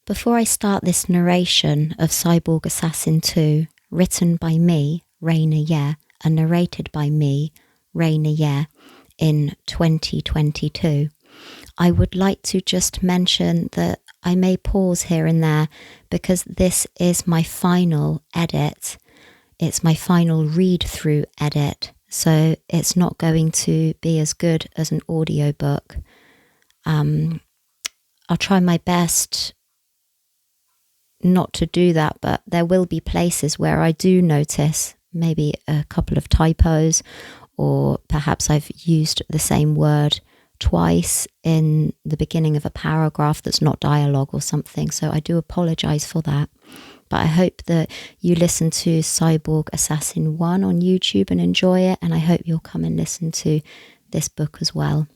Before I start this narration of Cyborg Assassin 2, written by me, Raina Ye, and narrated by me, Raina Ye, in 2022, I would like to just mention that I may pause here and there because this is my final edit. It's my final read-through edit, so it's not going to be as good as an audiobook. I'll try my best not to do that, but there will be places where I do notice maybe a couple of typos, or perhaps I've used the same word twice in the beginning of a paragraph that's not dialogue or something, so I do apologise for that. But I hope that you listen to Cyborg Assassin 1 on YouTube and enjoy it, and I hope you'll come and listen to this book as well.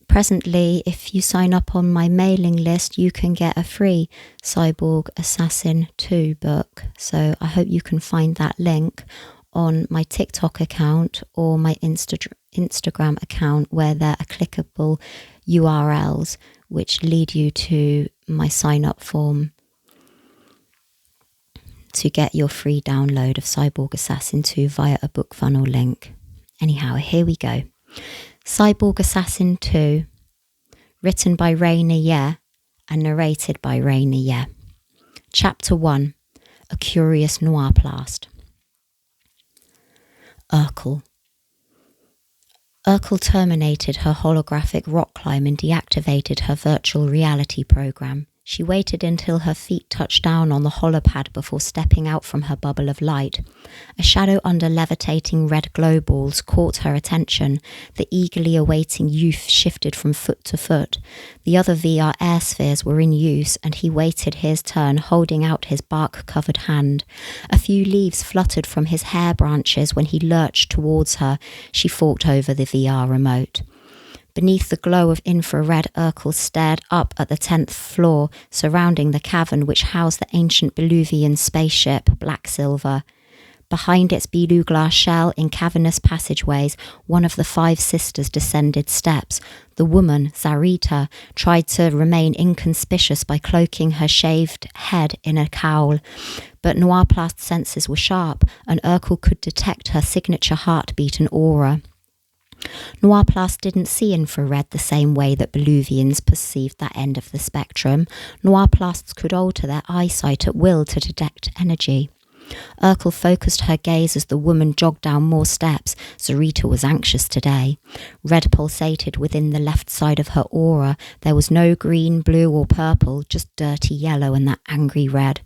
Presently, if you sign up on my mailing list, you can get a free Cyborg Assassin 2 book. So I hope you can find that link on my TikTok account or my Instagram account, where there are clickable URLs which lead you to my sign up form to get your free download of Cyborg Assassin 2 via a book funnel link. Anyhow, here we go. Cyborg Assassin 2, written by Raina Ye and narrated by Raina Ye. Chapter 1, A Curious Noir Blast. Urkel. Urkel terminated her holographic rock climb and deactivated her virtual reality program. She waited until her feet touched down on the holopad before stepping out from her bubble of light. A shadow under levitating red glow balls caught her attention. The eagerly awaiting youth shifted from foot to foot. The other VR air spheres were in use, and he waited his turn, holding out his bark-covered hand. A few leaves fluttered from his hair branches when he lurched towards her. She forked over the VR remote. Beneath the glow of infrared, Urkel stared up at the 10th floor, surrounding the cavern which housed the ancient Beluvian spaceship, Black Silver. Behind its beelu glass shell, in cavernous passageways, one of the 5 sisters descended steps. The woman, Zarita, tried to remain inconspicuous by cloaking her shaved head in a cowl. But Noirplast's senses were sharp, and Urkel could detect her signature heartbeat and aura. Noirplast didn't see infrared the same way that Beluvians perceived that end of the spectrum. Noirplasts could alter their eyesight at will to detect energy. Urkel focused her gaze as the woman jogged down more steps. Zarita was anxious today. Red pulsated within the left side of her aura. There was no green, blue or purple, just dirty yellow and that angry red.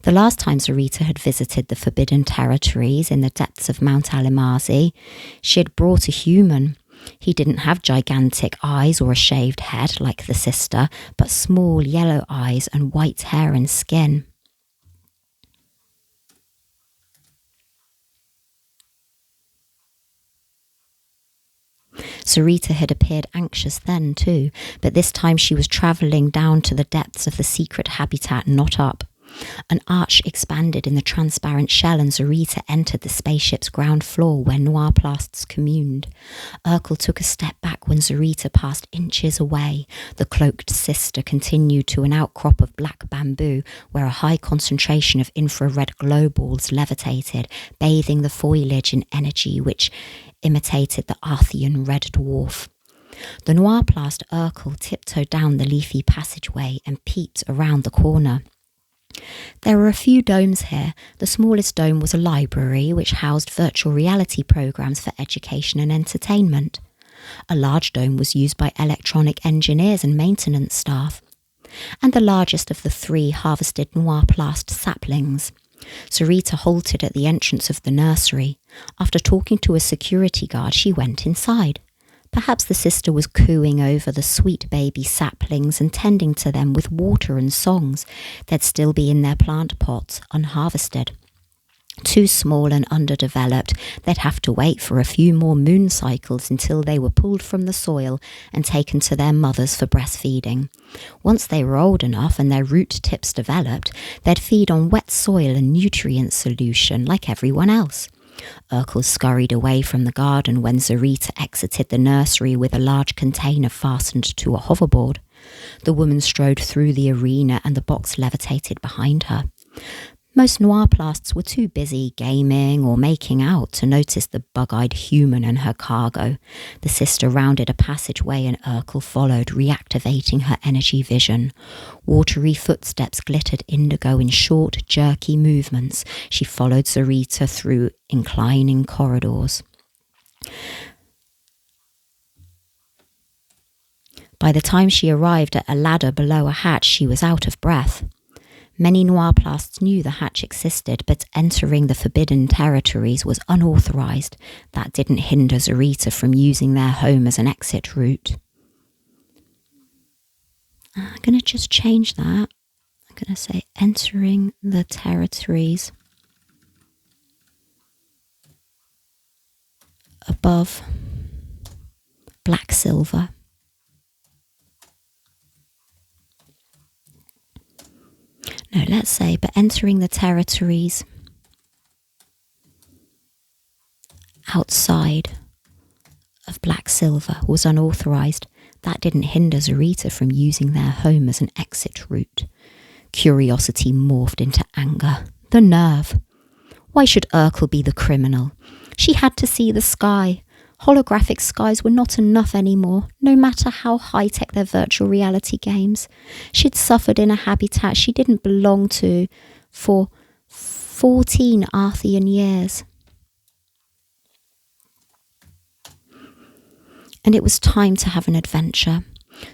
The last time Zarita had visited the Forbidden Territories in the depths of Mount Alimazi, she had brought a human. He didn't have gigantic eyes or a shaved head like the sister, but small yellow eyes and white hair and skin. Zarita had appeared anxious then too, but this time she was travelling down to the depths of the secret habitat, not up. An arch expanded in the transparent shell, and Zarita entered the spaceship's ground floor where Noirplasts communed. Urkel took a step back when Zarita passed inches away. The cloaked sister continued to an outcrop of black bamboo where a high concentration of infrared glow balls levitated, bathing the foliage in energy which imitated the Arthean red dwarf. The Noirplast Urkel tiptoed down the leafy passageway and peeped around the corner. There were a few domes here. The smallest dome was a library which housed virtual reality programs for education and entertainment. A large dome was used by electronic engineers and maintenance staff. And the largest of the 3 harvested Noirplast saplings. Zarita halted at the entrance of the nursery. After talking to a security guard, she went inside. Perhaps the sister was cooing over the sweet baby saplings and tending to them with water and songs. They'd still be in their plant pots, unharvested. Too small and underdeveloped, they'd have to wait for a few more moon cycles until they were pulled from the soil and taken to their mothers for breastfeeding. Once they were old enough and their root tips developed, they'd feed on wet soil and nutrient solution like everyone else. Urkel scurried away from the garden when Zarita exited the nursery with a large container fastened to a hoverboard. The woman strode through the arena and the box levitated behind her. Most noirplasts were too busy gaming or making out to notice the bug-eyed human and her cargo. The sister rounded a passageway and Urkel followed, reactivating her energy vision. Watery footsteps glittered indigo in short, jerky movements. She followed Zarita through inclining corridors. By the time she arrived at a ladder below a hatch, she was out of breath. Many noirplasts knew the hatch existed, but entering the forbidden territories was unauthorized. That didn't hinder Zarita from using their home as an exit route. I'm going to just change that. I'm going to say entering the territories above Black Silver. No, let's say, but entering the territories outside of Black Silver was unauthorized. That didn't hinder Zarita from using their home as an exit route. Curiosity morphed into anger. The nerve. Why should Urkel be the criminal? She had to see the sky. Holographic skies were not enough anymore, no matter how high-tech their virtual reality games. She'd suffered in a habitat she didn't belong to for 14 Arthian years. And it was time to have an adventure.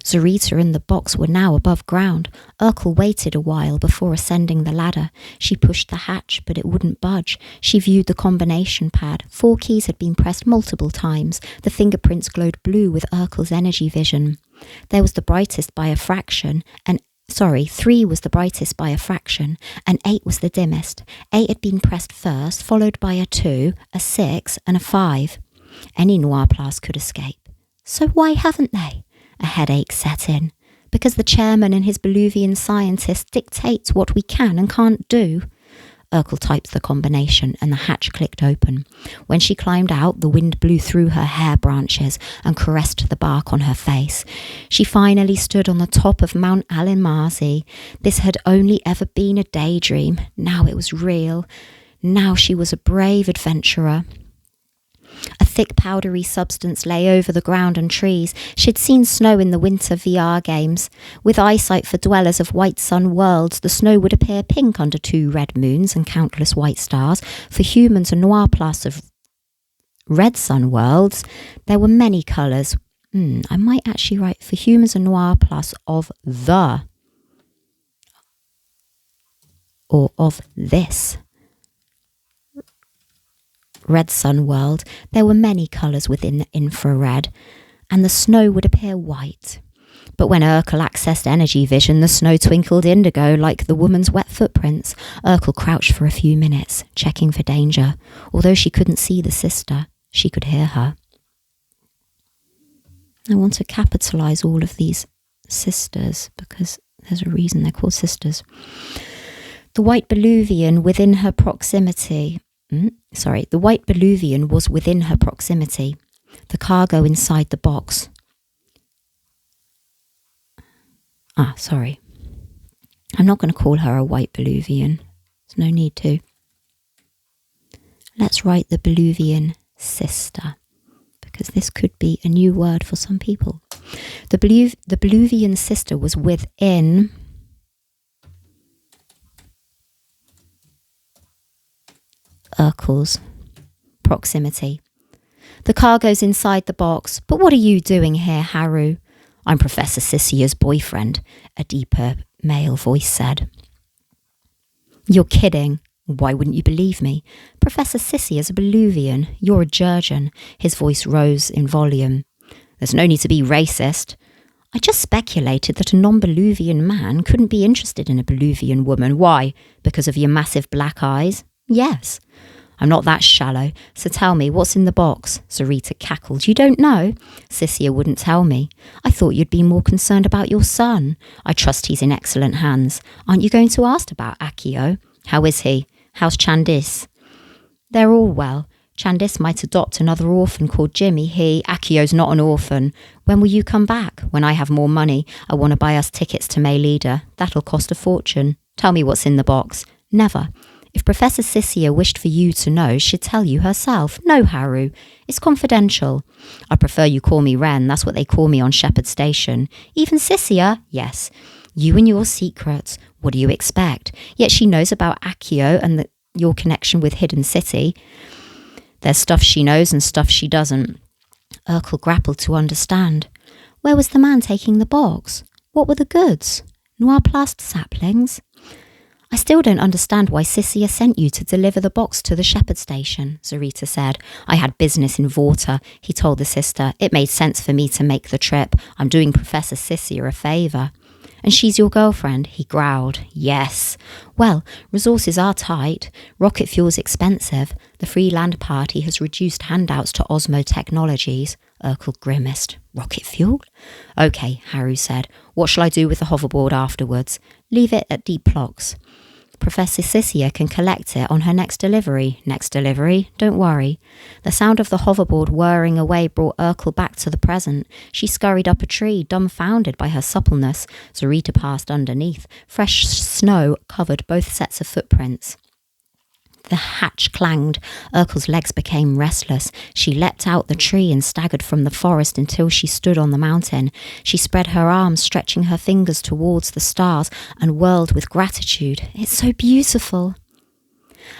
Zarita and the box were now above ground. Urkel waited a while before ascending the ladder. She pushed the hatch, but it wouldn't budge. She viewed the combination pad. 4 keys had been pressed multiple times. The fingerprints glowed blue with Urkel's energy vision. There was the brightest by a fraction, 3 was the brightest by a fraction, and 8 was the dimmest. 8 had been pressed first, followed by a 2, a 6, and a 5. Any noirplast could escape. So why haven't they? A headache set in, because the chairman and his Beluvian scientists dictate what we can and can't do. Urkel typed the combination and the hatch clicked open. When she climbed out, the wind blew through her hair branches and caressed the bark on her face. She finally stood on the top of Mount Alimazi. This had only ever been a daydream. Now it was real. Now she was a brave adventurer. A thick powdery substance lay over the ground and trees. She'd seen snow in the winter VR games. With eyesight for dwellers of white sun worlds, the snow would appear pink under 2 red moons and countless white stars. For humans and noirplasts of red sun worlds, there were many colours. I might actually write for humans and noirplasts of the or of this red sun world, there were many colours within the infrared, and the snow would appear white. But when Urkel accessed energy vision, the snow twinkled indigo like the woman's wet footprints. Urkel crouched for a few minutes, checking for danger. Although she couldn't see the sister, she could hear her. I want to capitalise all of these sisters, because there's a reason they're called sisters. The white Beluvian within her proximity... the white Beluvian was within her proximity. The cargo inside the box. I'm not going to call her a white Beluvian. There's no need to. Let's write the Beluvian sister, because this could be a new word for some people. The Beluvian sister was within Urkel's proximity. The cargo's inside the box. But what are you doing here, Haru? I'm Professor Sissia's boyfriend, a deeper male voice said. You're kidding. Why wouldn't you believe me? Professor Sissia's a Beluvian. You're a Jurgen. His voice rose in volume. There's no need to be racist. I just speculated that a non-Beluvian man couldn't be interested in a Beluvian woman. Why? Because of your massive black eyes? Yes. I'm not that shallow, so tell me, what's in the box? Zarita cackled. You don't know? Sissia wouldn't tell me. I thought you'd be more concerned about your son. I trust he's in excellent hands. Aren't you going to ask about Akio? How is he? How's Chandis? They're all well. Chandis might adopt another orphan called Jimmy. Akio's not an orphan. When will you come back? When I have more money. I want to buy us tickets to Mayleeda. That'll cost a fortune. Tell me what's in the box. Never. If Professor Sissia wished for you to know, she'd tell you herself. No, Haru. It's confidential. I prefer you call me Ren. That's what they call me on Shepherd Station. Even Sissia? Yes. You and your secrets. What do you expect? Yet she knows about Akio and your connection with Hidden City. There's stuff she knows and stuff she doesn't. Urkel grappled to understand. Where was the man taking the box? What were the goods? Noirplast saplings? I still don't understand why Sissia sent you to deliver the box to the Shepherd Station, Zarita said. I had business in Vorta, he told the sister. It made sense for me to make the trip. I'm doing Professor Sissia a favour. And she's your girlfriend, he growled. Yes. Well, resources are tight. Rocket fuel's expensive. The Free Land Party has reduced handouts to Osmo Technologies. Urkel grimaced. Rocket fuel? OK, Haru said. What shall I do with the hoverboard afterwards? Leave it at Deep Locks. Professor Sissia can collect it on her next delivery. Next delivery? Don't worry. The sound of the hoverboard whirring away brought Urkel back to the present. She scurried up a tree, dumbfounded by her suppleness. Zarita passed underneath. Fresh snow covered both sets of footprints. The hatch clanged. Urkel's legs became restless. She leapt out the tree and staggered from the forest until she stood on the mountain. She spread her arms, stretching her fingers towards the stars, and whirled with gratitude. It's so beautiful.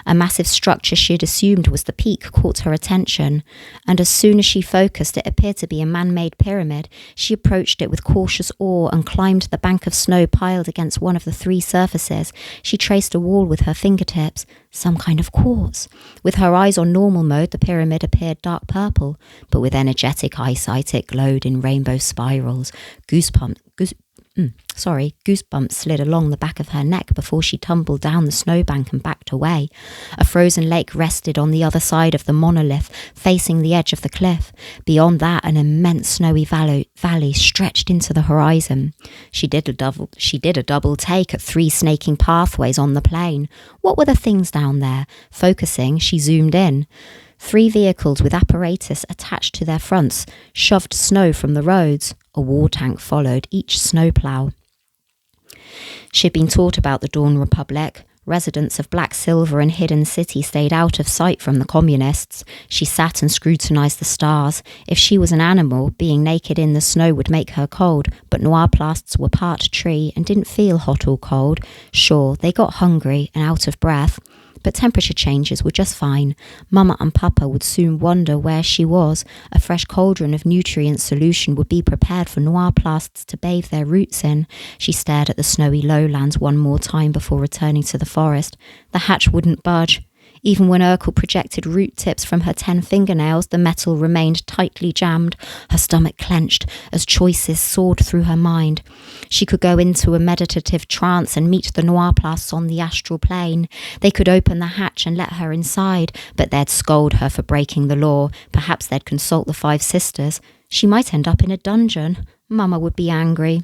A massive structure she had assumed was the peak caught her attention, and as soon as she focused, it appeared to be a man-made pyramid. She approached it with cautious awe and climbed the bank of snow piled against one of the three surfaces. She traced a wall with her fingertips. Some kind of quartz. With her eyes on normal mode, the pyramid appeared dark purple, but with energetic eyesight, it glowed in rainbow spirals. Goosebumps slid along the back of her neck before she tumbled down the snowbank and backed away. A frozen lake rested on the other side of the monolith, facing the edge of the cliff. Beyond that, an immense snowy valley stretched into the horizon. She did a double take at three snaking pathways on the plain. What were the things down there? Focusing, she zoomed in. 3 vehicles with apparatus attached to their fronts shoved snow from the roads. A war tank followed each snowplow. She'd been taught about the Dawn Republic. Residents of Black Silver and Hidden City stayed out of sight from the communists. She sat and scrutinized the stars. If she was an animal, being naked in the snow would make her cold, but Noirplasts were part tree and didn't feel hot or cold. Sure, they got hungry and out of breath, but temperature changes were just fine. Mama and Papa would soon wonder where she was. A fresh cauldron of nutrient solution would be prepared for Noirplasts to bathe their roots in. She stared at the snowy lowlands one more time before returning to the forest. The hatch wouldn't budge. Even when Urkel projected root tips from her 10 fingernails, the metal remained tightly jammed. Her stomach clenched as choices soared through her mind. She could go into a meditative trance and meet the Noirplasts on the astral plane. They could open the hatch and let her inside, but they'd scold her for breaking the law. Perhaps they'd consult the 5 sisters. She might end up in a dungeon. Mama would be angry.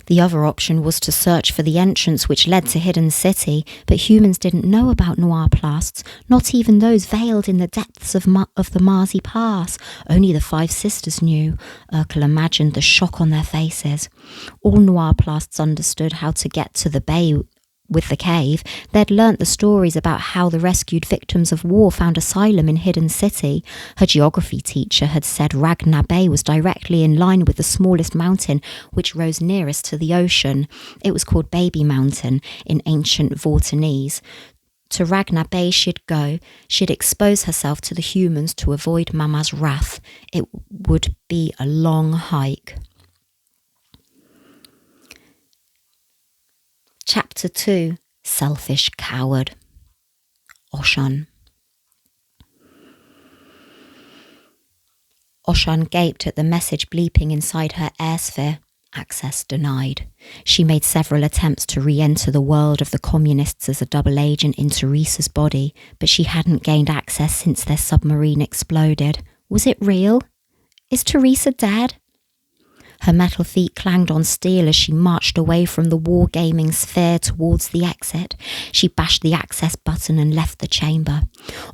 The other option was to search for the entrance which led to Hidden City, but humans didn't know about Noirplasts, not even those veiled in the depths of the Marzi Pass. Only the 5 sisters knew. Urkel imagined the shock on their faces. All Noirplasts understood how to get to the bay with the cave. They'd learnt the stories about how the rescued victims of war found asylum in Hidden City. Her geography teacher had said Ragnar Bay was directly in line with the smallest mountain which rose nearest to the ocean. It was called Baby Mountain in ancient Vortanese. To Ragnar Bay she'd go. She'd expose herself to the humans to avoid Mama's wrath. It would be a long hike. Chapter 2. Selfish Coward. Oshun. Oshun gaped at the message bleeping inside her airsphere. Access denied. She made several attempts to re-enter the world of the communists as a double agent in Teresa's body, but she hadn't gained access since their submarine exploded. Was it real? Is Teresa dead? Her metal feet clanged on steel as she marched away from the wargaming sphere towards the exit. She bashed the access button and left the chamber.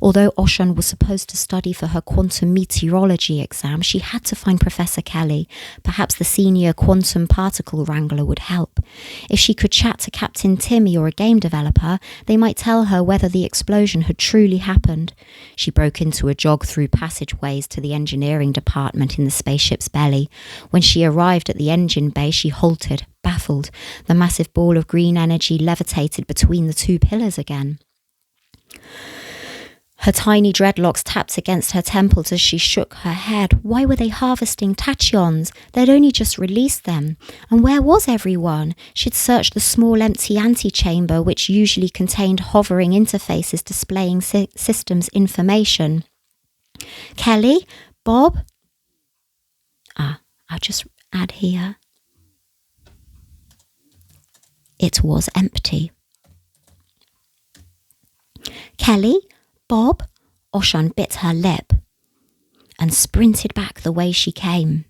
Although Oshun was supposed to study for her quantum meteorology exam, she had to find Professor Kelly. Perhaps the senior quantum particle wrangler would help. If she could chat to Captain Timmy or a game developer, they might tell her whether the explosion had truly happened. She broke into a jog through passageways to the engineering department in the spaceship's belly. When she arrived at the engine bay, she halted, baffled. The massive ball of green energy levitated between the two pillars again. Her tiny dreadlocks tapped against her temples as she shook her head. Why were they harvesting tachyons? They'd only just released them. And where was everyone? She'd searched the small empty antechamber, which usually contained hovering interfaces displaying systems information. Kelly? Bob? I'll just add here. It was empty. Kelly? Bob? Oshun bit her lip and sprinted back the way she came.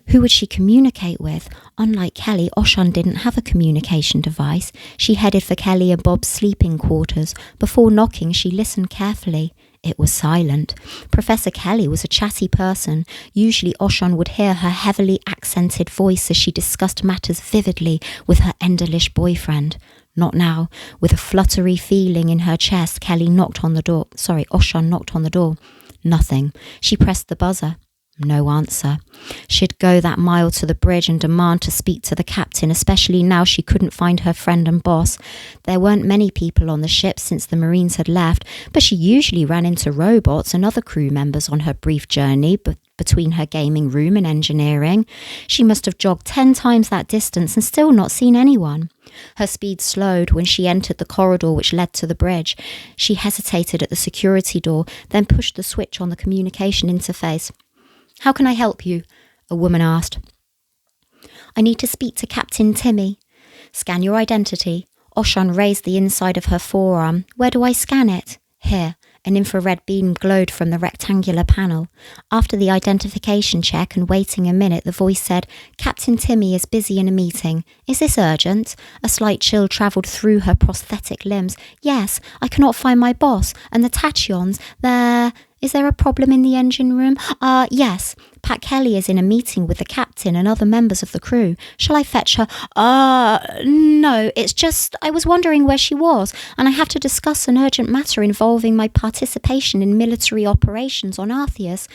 Who would she communicate with? Unlike Kelly, Oshun didn't have a communication device. She headed for Kelly and Bob's sleeping quarters. Before knocking, she listened carefully. It was silent. Professor Kelly was a chatty person. Usually Oshun would hear her heavily accented voice as she discussed matters vividly with her Enderlish boyfriend. Not now. With a fluttery feeling in her chest, Oshun knocked on the door. Nothing. She pressed the buzzer. No answer. She'd go that mile to the bridge and demand to speak to the captain, especially now she couldn't find her friend and boss. There weren't many people on the ship since the Marines had left, but she usually ran into robots and other crew members on her brief journey between her gaming room and engineering. She must have jogged 10 times that distance and still not seen anyone. Her speed slowed when she entered the corridor which led to the bridge. She hesitated at the security door, then pushed the switch on the communication interface. "How can I help you?" a woman asked. "I need to speak to Captain Timmy." "Scan your identity." Oshun raised the inside of her forearm. "Where do I scan it?" "Here." An infrared beam glowed from the rectangular panel. After the identification check and waiting a minute, the voice said, "Captain Timmy is busy in a meeting. Is this urgent?" A slight chill travelled through her prosthetic limbs. "Yes, I cannot find my boss and the tachyons. Is there a problem in the engine room?" Yes. Pat Kelly is in a meeting with the captain and other members of the crew. Shall I fetch her? No, it's just I was wondering where she was, and I have to discuss an urgent matter involving my participation in military operations on Arceus.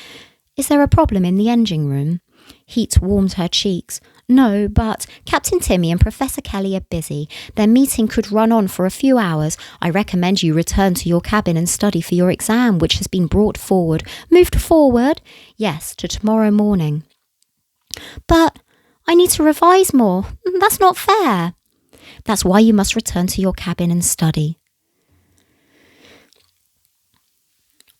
Is there a problem in the engine room? Heat warmed her cheeks. No, but Captain Timmy and Professor Kelly are busy. Their meeting could run on for a few hours. I recommend you return to your cabin and study for your exam, which has been brought forward. Moved forward? Yes, to tomorrow morning. But I need to revise more. That's not fair. That's why you must return to your cabin and study.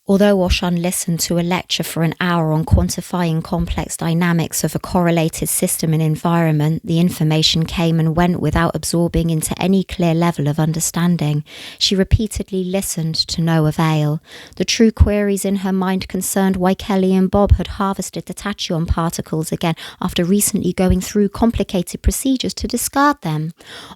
Although Oshun listened to a lecture for an hour on quantifying complex dynamics of a correlated system and environment, the information came and went without absorbing into any clear level of understanding. She repeatedly listened to no avail. The true queries in her mind concerned why Kelly and Bob had harvested the tachyon particles again after recently going through complicated procedures to discard them.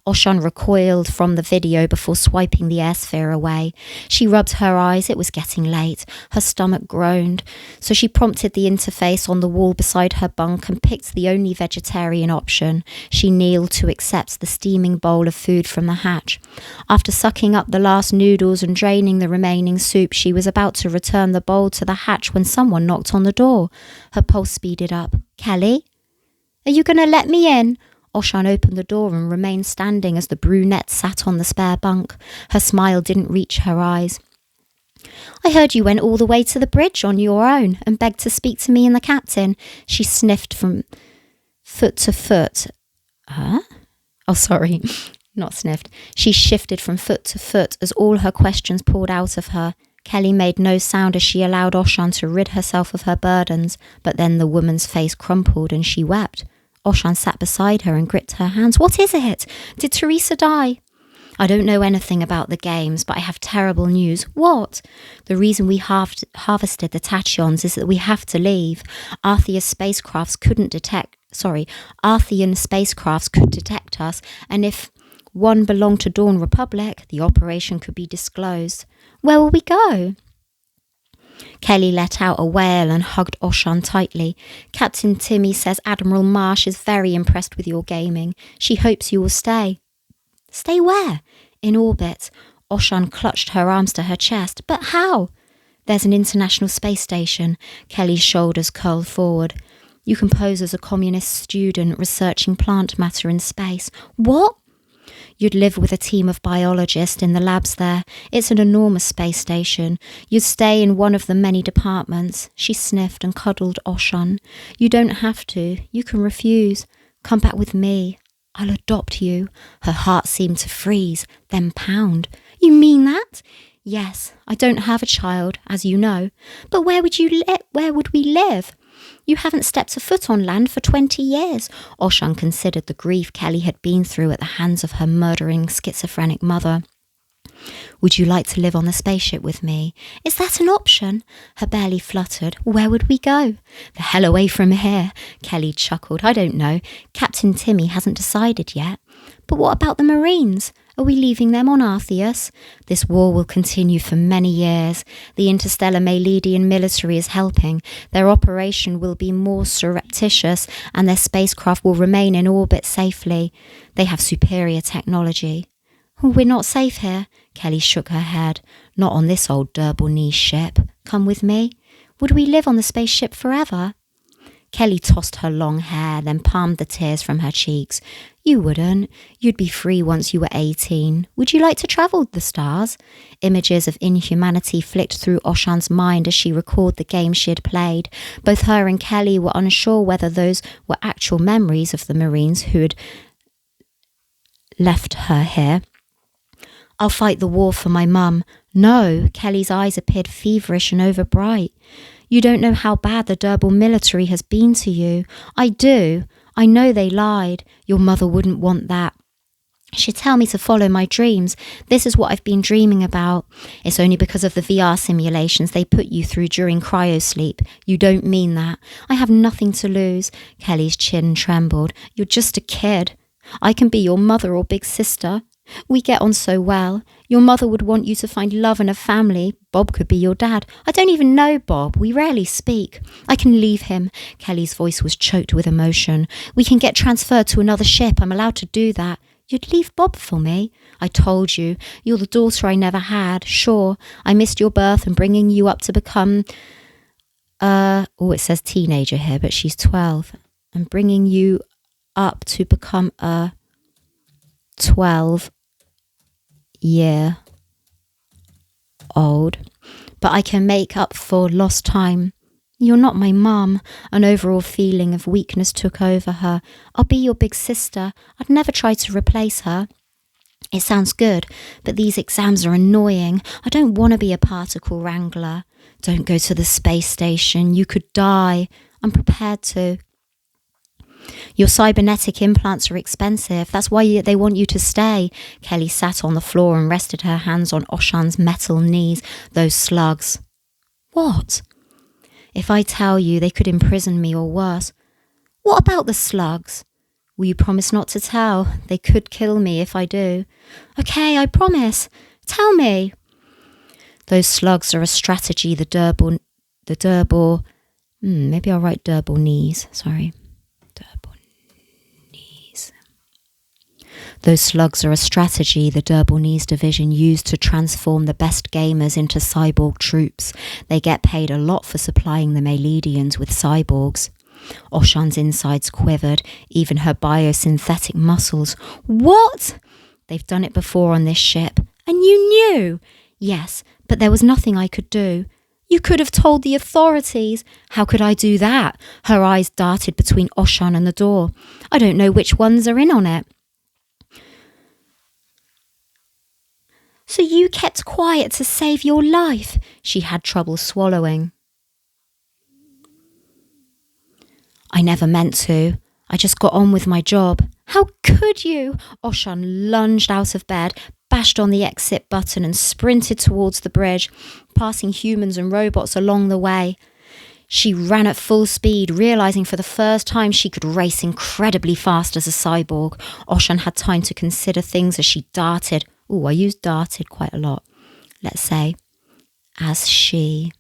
Oshun recoiled from the video before swiping the air sphere away. She rubbed her eyes. It was getting late. Her stomach groaned, so she prompted the interface on the wall beside her bunk and picked the only vegetarian option. She kneeled to accept the steaming bowl of food from the hatch. After sucking up the last noodles and draining the remaining soup, she was about to return the bowl to the hatch when someone knocked on the door. Her pulse speeded up. "Kelly? Are you going to let me in?" Oshun opened the door and remained standing as the brunette sat on the spare bunk. Her smile didn't reach her eyes. "I heard you went all the way to the bridge on your own and begged to speak to me and the captain." She sniffed from foot to foot. Not sniffed. She shifted from foot to foot as all her questions poured out of her. Kelly made no sound as she allowed Oshun to rid herself of her burdens, but then the woman's face crumpled and she wept. Oshun sat beside her and gripped her hands. "What is it? Did Teresa die?" "I don't know anything about the games, but I have terrible news." "What?" "The reason we harvested the tachyons is that we have to leave. Arceus spacecrafts couldn't detect Arthean spacecrafts could detect us, and if one belonged to Dawn Republic, the operation could be disclosed. Where will we go? Kelly let out a wail and hugged Oshun tightly. Captain Timmy says Admiral Marsh is very impressed with your gaming. She hopes you will stay. Stay where? In orbit. Oshun clutched her arms to her chest. But how? There's an international space station. Kelly's shoulders curled forward. You can pose as a communist student researching plant matter in space. What? You'd live with a team of biologists in the labs there. It's an enormous space station. You'd stay in one of the many departments. She sniffed and cuddled Oshun. You don't have to. You can refuse. Come back with me. I'll adopt you. Her heart seemed to freeze, then pound. You mean that? Yes, I don't have a child, as you know. But where would we live? You haven't stepped a foot on land for 20 years. Oshun considered the grief Kelly had been through at the hands of her murdering schizophrenic mother. Would you like to live on the spaceship with me? Is that an option? Her belly fluttered. Where would we go? The hell away from here. Kelly chuckled. I don't know. Captain Timmy hasn't decided yet. But what about the Marines? Are we leaving them on Artheus? This war will continue for many years. The Interstellar Mayleedian Military is helping. Their operation will be more surreptitious and their spacecraft will remain in orbit safely. They have superior technology. We're not safe here. Kelly shook her head. Not on this old Durble-knee ship. Come with me. Would we live on the spaceship forever? Kelly tossed her long hair, then palmed the tears from her cheeks. You wouldn't. You'd be free once you were 18. Would you like to travel the stars? Images of inhumanity flicked through Oshun's mind as she recalled the game she had played. Both her and Kelly were unsure whether those were actual memories of the Marines who had left her here. I'll fight the war for my mum. No, Kelly's eyes appeared feverish and overbright. You don't know how bad the Nerthus Military has been to you. I do. I know they lied. Your mother wouldn't want that. She'd tell me to follow my dreams. This is what I've been dreaming about. It's only because of the VR simulations they put you through during cryosleep. You don't mean that. I have nothing to lose. Kelly's chin trembled. You're just a kid. I can be your mother or big sister. We get on so well. Your mother would want you to find love and a family. Bob could be your dad. I don't even know Bob. We rarely speak. I can leave him. Kelly's voice was choked with emotion. We can get transferred to another ship. I'm allowed to do that. You'd leave Bob for me? I told you. You're the daughter I never had. Sure, I missed your birth and bringing you up to become... it says teenager here, but she's 12. And bringing you up to become a 12-year-old. But I can make up for lost time. You're not my mum. An overall feeling of weakness took over her. I'll be your big sister. I'd never try to replace her. It sounds good, but these exams are annoying. I don't want to be a particle wrangler. Don't go to the space station. You could die. I'm prepared to. Your cybernetic implants are expensive. That's why they want you to stay. Kelly sat on the floor and rested her hands on Oshun's metal knees. Those slugs. What? If I tell you, they could imprison me or worse. What about the slugs? Will you promise not to tell? They could kill me if I do. Okay, I promise. Tell me. Those slugs are a strategy maybe I'll write Durble knees. Sorry. Those slugs are a strategy the Durble-Knees division used to transform the best gamers into cyborg troops. They get paid a lot for supplying the Mayleedians with cyborgs. Oshun's insides quivered, even her biosynthetic muscles. What? They've done it before on this ship. And you knew? Yes, but there was nothing I could do. You could have told the authorities. How could I do that? Her eyes darted between Oshun and the door. I don't know which ones are in on it. So you kept quiet to save your life? She had trouble swallowing. I never meant to. I just got on with my job. How could you? Oshun lunged out of bed, bashed on the exit button and sprinted towards the bridge, passing humans and robots along the way. She ran at full speed, realising for the first time she could race incredibly fast as a cyborg. Oshun had time to consider things as she darted. I use darted quite a lot. Let's say, as she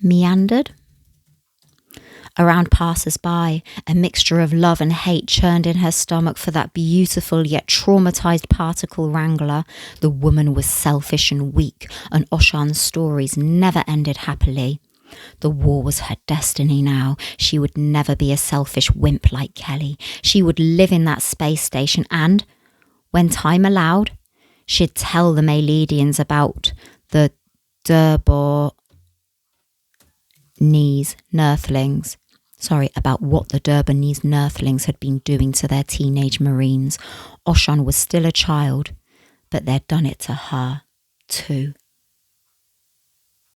meandered around passers-by. A mixture of love and hate churned in her stomach for that beautiful yet traumatised particle wrangler. The woman was selfish and weak, and Oshun's stories never ended happily. The war was her destiny now. She would never be a selfish wimp like Kelly. She would live in that space station and, when time allowed, she'd tell the Mayleedians about the about what the Durbanese Nerthlings had been doing to their teenage Marines. Oshun was still a child, but they'd done it to her too.